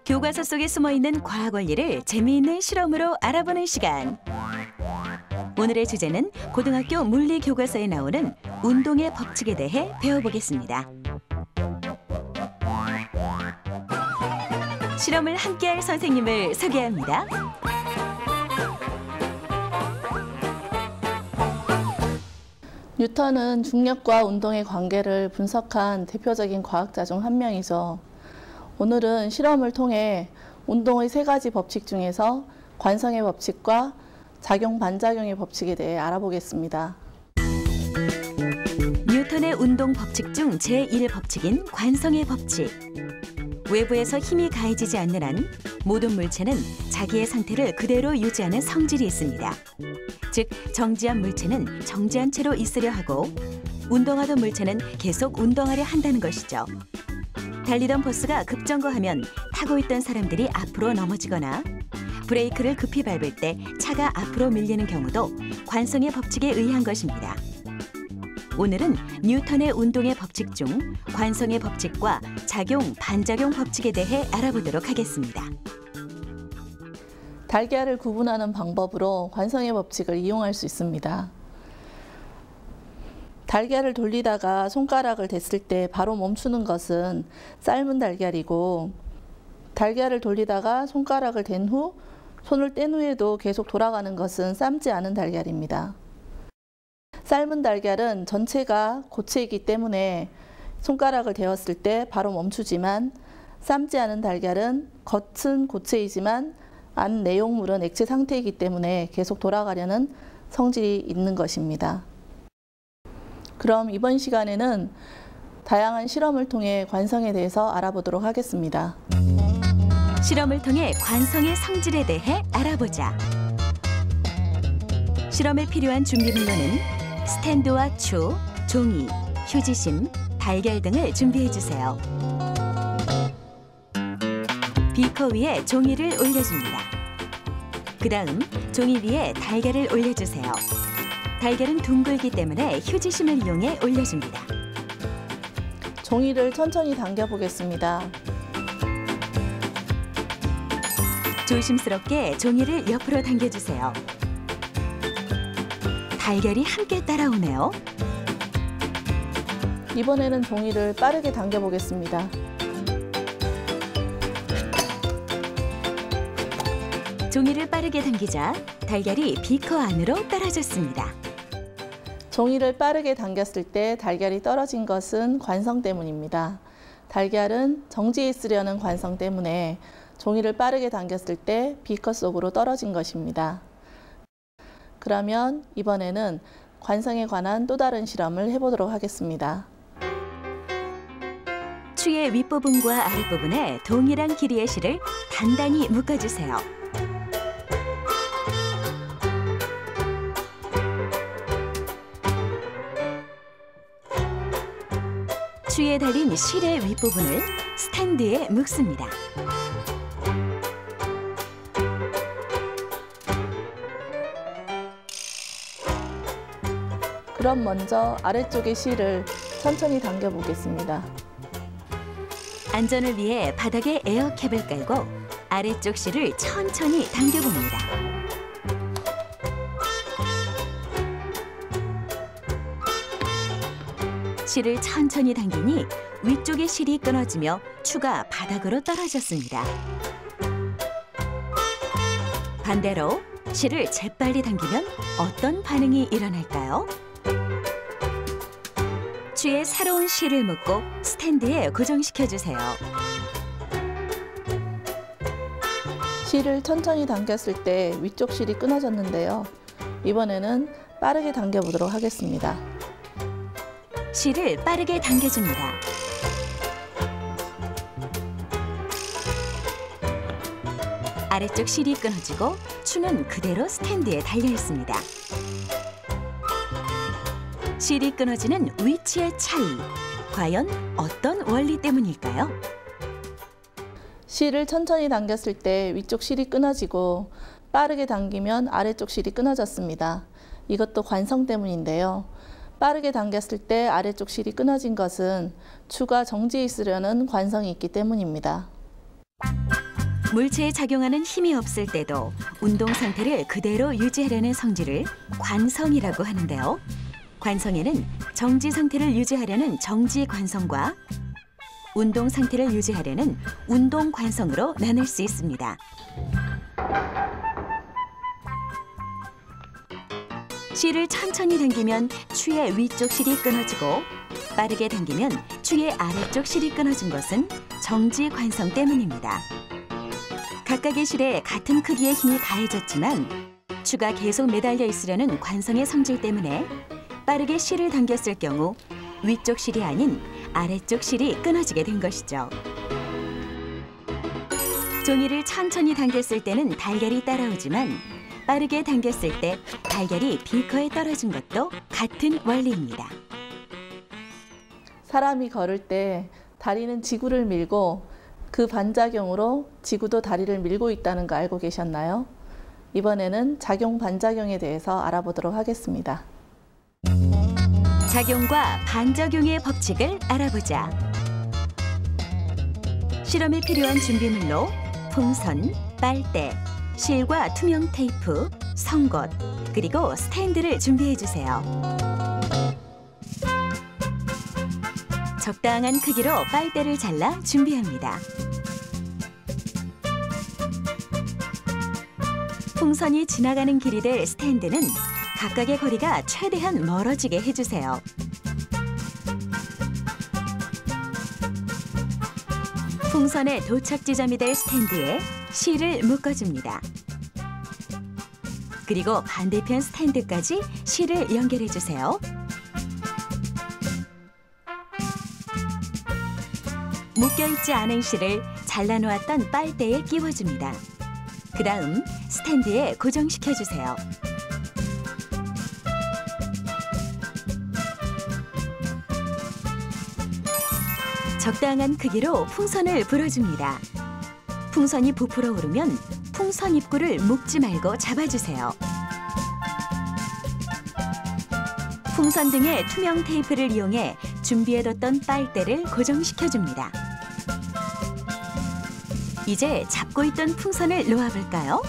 교과서 속에 숨어있는 과학 원리를 재미있는 실험으로 알아보는 시간. 오늘의 주제는 고등학교 물리 교과서에 나오는 운동의 법칙에 대해 배워보겠습니다. 실험을 함께할 선생님을 소개합니다. 뉴턴은 중력과 운동의 관계를 분석한 대표적인 과학자 중 한 명이죠. 오늘은 실험을 통해 운동의 세 가지 법칙 중에서 관성의 법칙과 작용 반작용의 법칙에 대해 알아보겠습니다. 뉴턴의 운동 법칙 중 제1법칙인 관성의 법칙. 외부에서 힘이 가해지지 않는 한 모든 물체는 자기의 상태를 그대로 유지하는 성질이 있습니다. 즉, 정지한 물체는 정지한 채로 있으려 하고 운동하던 물체는 계속 운동하려 한다는 것이죠. 달리던 버스가 급정거하면 타고 있던 사람들이 앞으로 넘어지거나 브레이크를 급히 밟을 때 차가 앞으로 밀리는 경우도 관성의 법칙에 의한 것입니다. 오늘은 뉴턴의 운동의 법칙 중 관성의 법칙과 작용, 반작용 법칙에 대해 알아보도록 하겠습니다. 달걀을 구분하는 방법으로 관성의 법칙을 이용할 수 있습니다. 달걀을 돌리다가 손가락을 댔을 때 바로 멈추는 것은 삶은 달걀이고, 달걀을 돌리다가 손가락을 댄 후 손을 뗀 후에도 계속 돌아가는 것은 삶지 않은 달걀입니다. 삶은 달걀은 전체가 고체이기 때문에 손가락을 대었을 때 바로 멈추지만, 삶지 않은 달걀은 겉은 고체이지만 안 내용물은 액체 상태이기 때문에 계속 돌아가려는 성질이 있는 것입니다. 그럼 이번 시간에는 다양한 실험을 통해 관성에 대해서 알아보도록 하겠습니다. 실험을 통해 관성의 성질에 대해 알아보자. 실험에 필요한 준비물로는 스탠드와 추, 종이, 휴지심, 달걀 등을 준비해 주세요. 비커 위에 종이를 올려줍니다. 그 다음 종이 위에 달걀을 올려주세요. 달걀은 둥글기 때문에 휴지심을 이용해 올려줍니다. 종이를 천천히 당겨 보겠습니다. 조심스럽게 종이를 옆으로 당겨주세요. 달걀이 함께 따라오네요. 이번에는 종이를 빠르게 당겨 보겠습니다. 종이를 빠르게 당기자 달걀이 비커 안으로 떨어졌습니다. 종이를 빠르게 당겼을 때 달걀이 떨어진 것은 관성 때문입니다. 달걀은 정지해 있으려는 관성 때문에 종이를 빠르게 당겼을 때 비커 속으로 떨어진 것입니다. 그러면 이번에는 관성에 관한 또 다른 실험을 해보도록 하겠습니다. 추의 윗부분과 아랫부분에 동일한 길이의 실을 단단히 묶어주세요. 추에 달린 실의 윗부분을 스탠드에 묶습니다. 그럼 먼저 아래쪽의 실을 천천히 당겨 보겠습니다. 안전을 위해 바닥에 에어캡을 깔고 아래쪽 실을 천천히 당겨봅니다. 실을 천천히 당기니 위쪽의 실이 끊어지며 추가 바닥으로 떨어졌습니다. 반대로 실을 재빨리 당기면 어떤 반응이 일어날까요? 추에 새로운 실을 묶고 스탠드에 고정시켜주세요. 실을 천천히 당겼을 때 위쪽 실이 끊어졌는데요. 이번에는 빠르게 당겨보도록 하겠습니다. 실을 빠르게 당겨줍니다. 아래쪽 실이 끊어지고 추는 그대로 스탠드에 달려 있습니다. 실이 끊어지는 위치의 차이, 과연 어떤 원리 때문일까요? 실을 천천히 당겼을 때 위쪽 실이 끊어지고 빠르게 당기면 아래쪽 실이 끊어졌습니다. 이것도 관성 때문인데요. 빠르게 당겼을 때 아래쪽 실이 끊어진 것은 추가 정지해 있으려는 관성이 있기 때문입니다. 물체에 작용하는 힘이 없을 때도 운동 상태를 그대로 유지하려는 성질을 관성이라고 하는데요. 관성에는 정지 상태를 유지하려는 정지 관성과 운동 상태를 유지하려는 운동 관성으로 나눌 수 있습니다. 실을 천천히 당기면 추의 위쪽 실이 끊어지고 빠르게 당기면 추의 아래쪽 실이 끊어진 것은 정지 관성 때문입니다. 각각의 실에 같은 크기의 힘이 가해졌지만 추가 계속 매달려 있으려는 관성의 성질 때문에 빠르게 실을 당겼을 경우 위쪽 실이 아닌 아래쪽 실이 끊어지게 된 것이죠. 종이를 천천히 당겼을 때는 달걀이 따라오지만 빠르게 당겼을 때 달걀이 비커에 떨어진 것도 같은 원리입니다. 사람이 걸을 때 다리는 지구를 밀고 그 반작용으로 지구도 다리를 밀고 있다는 거 알고 계셨나요? 이번에는 작용 반작용에 대해서 알아보도록 하겠습니다. 작용과 반작용의 법칙을 알아보자. 실험에 필요한 준비물로 풍선, 빨대, 실과 투명 테이프, 송곳, 그리고 스탠드를 준비해 주세요. 적당한 크기로 빨대를 잘라 준비합니다. 풍선이 지나가는 길이 될 스탠드는 각각의 거리가 최대한 멀어지게 해주세요. 풍선의 도착 지점이 될 스탠드에 실을 묶어줍니다. 그리고 반대편 스탠드까지 실을 연결해 주세요. 묶여있지 않은 실을 잘라놓았던 빨대에 끼워줍니다. 그 다음 스탠드에 고정시켜주세요. 적당한 크기로 풍선을 불어줍니다. 풍선이 부풀어 오르면 풍선 입구를 묶지 말고 잡아주세요. 풍선 등에 투명 테이프를 이용해 준비해뒀던 빨대를 고정시켜줍니다. 이제 잡고 있던 풍선을 놓아볼까요?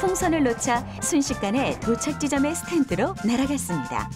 풍선을 놓자 순식간에 도착 지점의 스탠드로 날아갔습니다.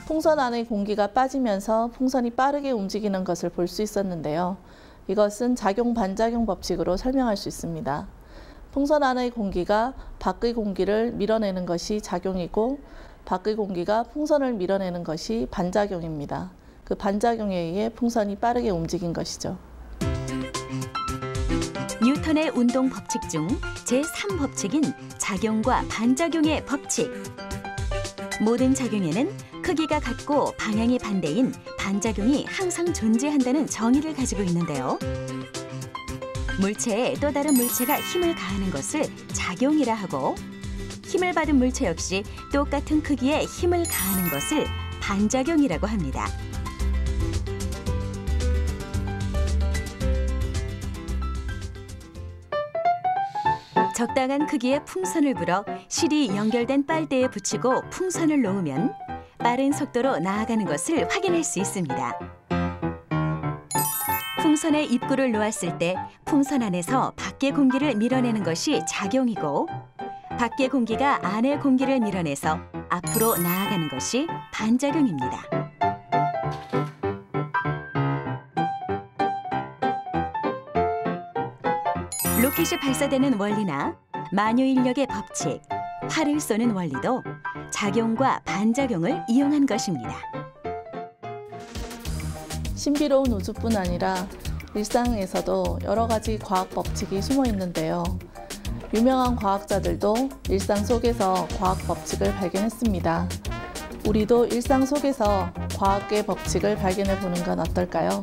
풍선 안의 공기가 빠지면서 풍선이 빠르게 움직이는 것을 볼 수 있었는데요. 이것은 작용 반작용 법칙으로 설명할 수 있습니다. 풍선 안의 공기가 밖의 공기를 밀어내는 것이 작용이고 밖의 공기가 풍선을 밀어내는 것이 반작용입니다. 그 반작용에 의해 풍선이 빠르게 움직인 것이죠. 뉴턴의 운동 법칙 중 제3법칙인 작용과 반작용의 법칙. 모든 작용에는 크기가 같고 방향이 반대인 반작용이 항상 존재한다는 정의를 가지고 있는데요. 물체에 또 다른 물체가 힘을 가하는 것을 작용이라 하고 힘을 받은 물체 역시 똑같은 크기의 힘을 가하는 것을 반작용이라고 합니다. 적당한 크기의 풍선을 불어 실이 연결된 빨대에 붙이고 풍선을 놓으면 빠른 속도로 나아가는 것을 확인할 수 있습니다. 풍선의 입구를 놓았을 때 풍선 안에서 밖의 공기를 밀어내는 것이 작용이고 밖의 공기가 안의 공기를 밀어내서 앞으로 나아가는 것이 반작용입니다. 로켓이 발사되는 원리나 만유인력의 법칙, 활을 쏘는 원리도 작용과 반작용을 이용한 것입니다. 신비로운 우주뿐 아니라 일상에서도 여러 가지 과학 법칙이 숨어 있는데요. 유명한 과학자들도 일상 속에서 과학 법칙을 발견했습니다. 우리도 일상 속에서 과학의 법칙을 발견해 보는 건 어떨까요?